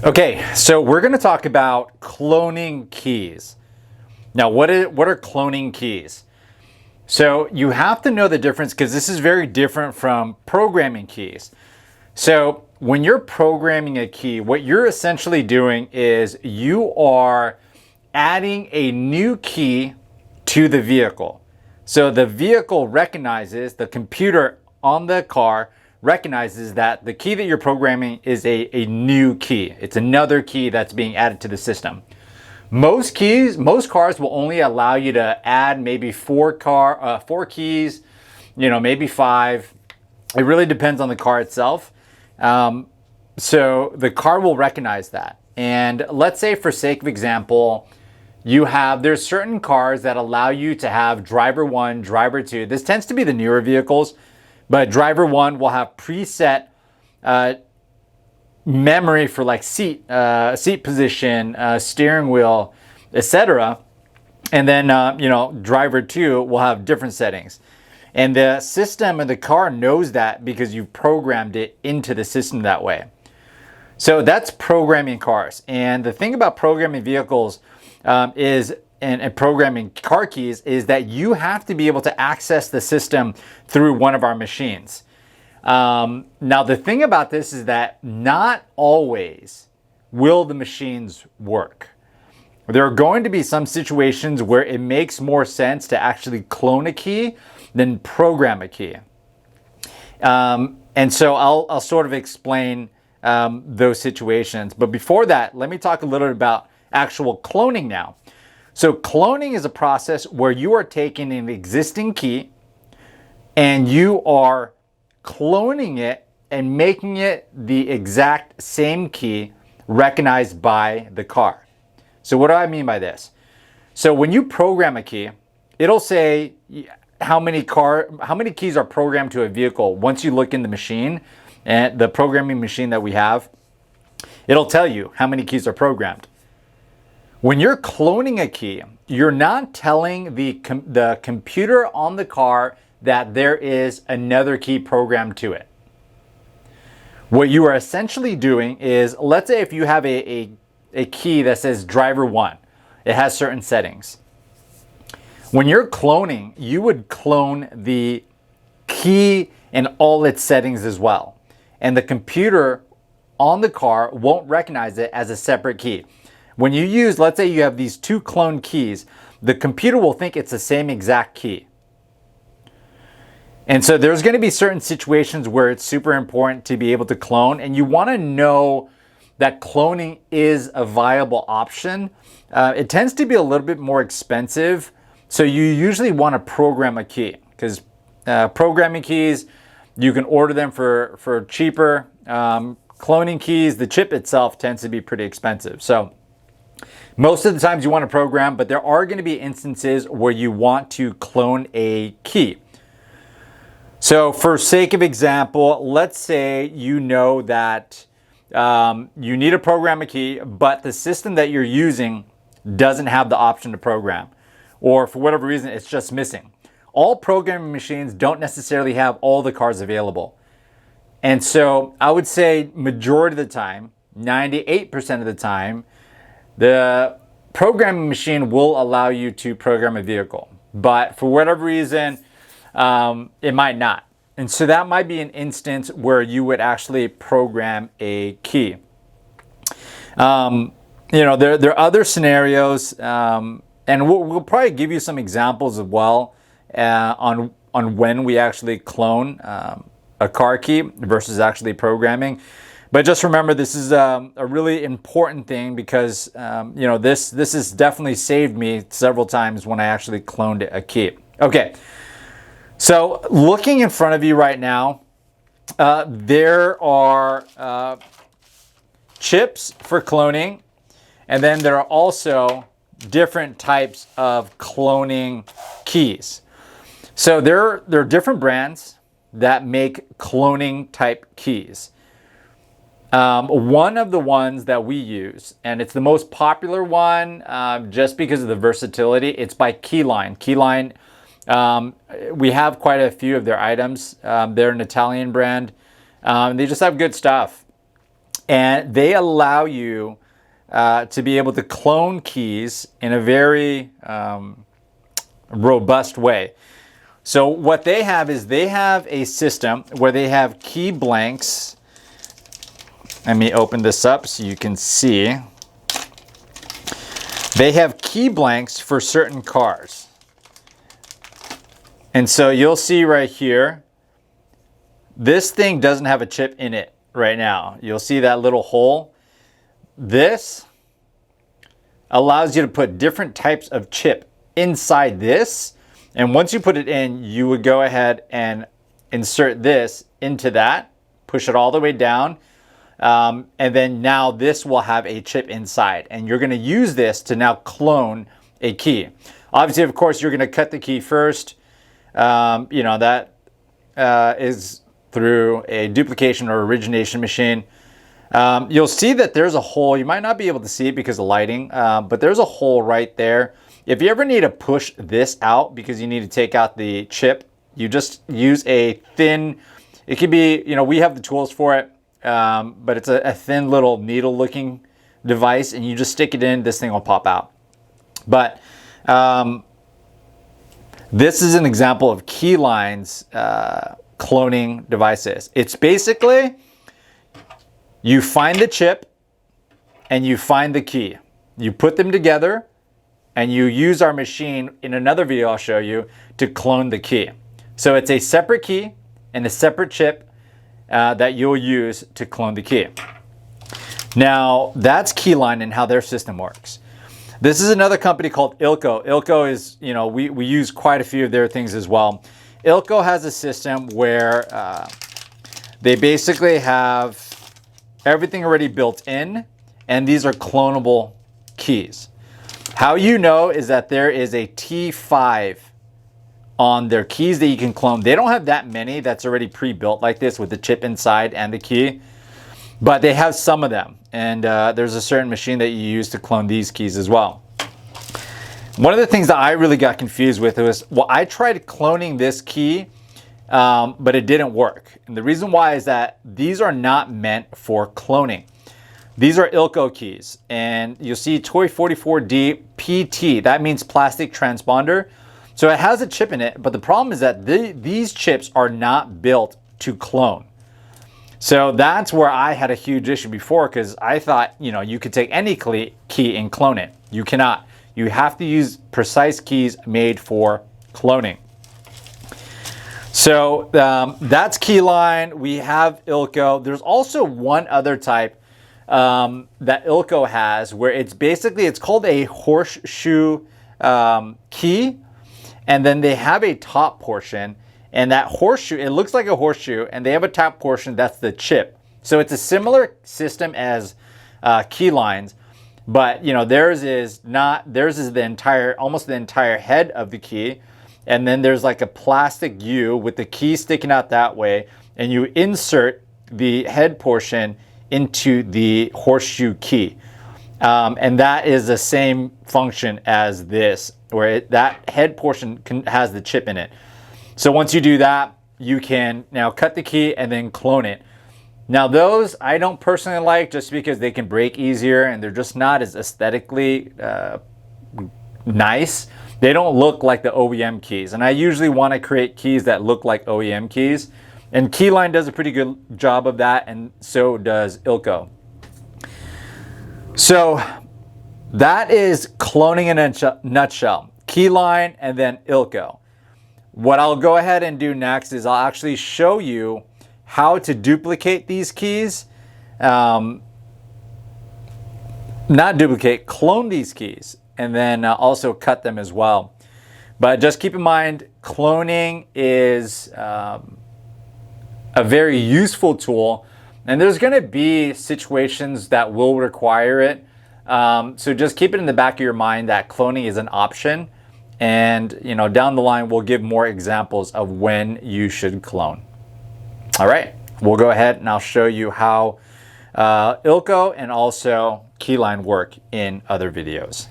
Okay, so we're going to talk about cloning keys. Now, what are cloning keys? So you have to know the difference because this is very different from programming keys. So when you're programming a key, what you're essentially doing is you are adding a new key to the vehicle. So the vehicle recognizes, the computer on the car recognizes that the key that you're programming is a new key. It's another key that's being added to the system. Most cars will only allow you to add maybe four keys, maybe five. It really depends on the car itself. So the car will recognize that. And let's say, for sake of example, there's certain cars that allow you to have driver one, driver two. This tends to be the newer vehicles, but driver one will have preset memory for like seat position, steering wheel, etc. And then driver two will have different settings. And the system and the car knows that because you've programmed it into the system that way. So that's programming cars. And the thing about programming vehicles and programming car keys is that you have to be able to access the system through one of our machines. Now, the thing about this is that not always will the machines work. There are going to be some situations where it makes more sense to actually clone a key than program a key. And so I'll sort of explain those situations. But before that, let me talk a little bit about actual cloning now. So cloning is a process where you are taking an existing key and you are cloning it and making it the exact same key recognized by the car. So what do I mean by this? So when you program a key, it'll say how many keys are programmed to a vehicle. Once you look in the machine, and the programming machine that we have, it'll tell you how many keys are programmed. When you're cloning a key, you're not telling the computer on the car that there is another key programmed to it. What you are essentially doing is, let's say if you have a key that says driver one, it has certain settings. When you're cloning, you would clone the key and all its settings as well. And the computer on the car won't recognize it as a separate key. When you use, let's say you have these two cloned keys, the computer will think it's the same exact key. And so there's going to be certain situations where it's super important to be able to clone, and you want to know that cloning is a viable option. It tends to be a little bit more expensive, so you usually want to program a key, because programming keys, you can order them for cheaper. Cloning keys, the chip itself tends to be pretty expensive. So most of the times you want to program, but there are going to be instances where you want to clone a key. So for sake of example, let's say you know that you need to program a key, but the system that you're using doesn't have the option to program, or for whatever reason, it's just missing. All programming machines don't necessarily have all the cars available. And so I would say majority of the time, 98% of the time, the programming machine will allow you to program a vehicle. But for whatever reason, it might not. And so that might be an instance where you would actually program a key. There are other scenarios, and we'll probably give you some examples as well on when we actually clone a car key versus actually programming. But just remember, this is a really important thing because this has definitely saved me several times when I actually cloned a key. Okay, so looking in front of you right now, there are chips for cloning, and then there are also different types of cloning keys. So there are different brands that make cloning type keys. One of the ones that we use, and it's the most popular one just because of the versatility, it's by Keyline. Keyline, we have quite a few of their items. They're an Italian brand. They just have good stuff. and they allow you to be able to clone keys in a very robust way. So what they have is they have a system where they have key blanks. Let me open this up so you can see. They have key blanks for certain cars. And so you'll see right here, this thing doesn't have a chip in it right now. You'll see that little hole. This allows you to put different types of chip inside this. And once you put it in, you would go ahead and insert this into that, push it all the way down. And then now this will have a chip inside. And you're going to use this to now clone a key. Obviously, of course, you're going to cut the key first. You know, that is through a duplication or origination machine. You'll see that there's a hole. You might not be able to see it because of lighting, but there's a hole right there. If you ever need to push this out because you need to take out the chip, you just use a thin, it could be, you know, we have the tools for it, but it's a thin little needle looking device, and you just stick it in, this thing will pop out. But this is an example of Keyline's cloning devices. It's basically, you find the chip and you find the key. You put them together and you use our machine in another video I'll show you to clone the key. So it's a separate key and a separate chip that you'll use to clone the key. Now that's Keyline and how their system works. This is another company called Ilco. Ilco is, you know, we use quite a few of their things as well. Ilco has a system where they basically have everything already built in, and these are clonable keys. How you know is that there is a T5 on their keys that you can clone. They don't have that many that's already pre-built like this with the chip inside and the key, but they have some of them. And there's a certain machine that you use to clone these keys as well. One of the things that I really got confused with was, well, I tried cloning this key, but it didn't work. And the reason why is that these are not meant for cloning. These are Ilco keys, and you'll see TOY44D PT. That means plastic transponder. So it has a chip in it, but the problem is that these chips are not built to clone. So that's where I had a huge issue before, because I thought, you know, you could take any key and clone it. You cannot. You have to use precise keys made for cloning. So that's Keyline. We have Ilco. There's also one other type that Ilco has, where it's basically, it's called a horseshoe key, and then they have a top portion, and that horseshoe, it looks like a horseshoe, and they have a top portion that's the chip. So it's a similar system as Keyline's, but you know, theirs is the entire, almost the entire head of the key, and then there's like a plastic U with the key sticking out that way, and you insert the head portion into the horseshoe key. And that is the same function as this, where that head portion has the chip in it. So once you do that, you can now cut the key and then clone it. Now those I don't personally like, just because they can break easier and they're just not as aesthetically nice. They don't look like the OEM keys, and I usually want to create keys that look like OEM keys. And Keyline does a pretty good job of that, and so does Ilco. So that is cloning in a nutshell. Keyline and then Ilco. What I'll go ahead and do next is I'll actually show you how to duplicate these keys. Not duplicate, clone these keys, and then also cut them as well. But just keep in mind, cloning is a very useful tool, and there's going to be situations that will require it. So just keep it in the back of your mind that cloning is an option, and you know, down the line we'll give more examples of when you should clone. All right, we'll go ahead and I'll show you how Ilco and also Keyline work in other videos.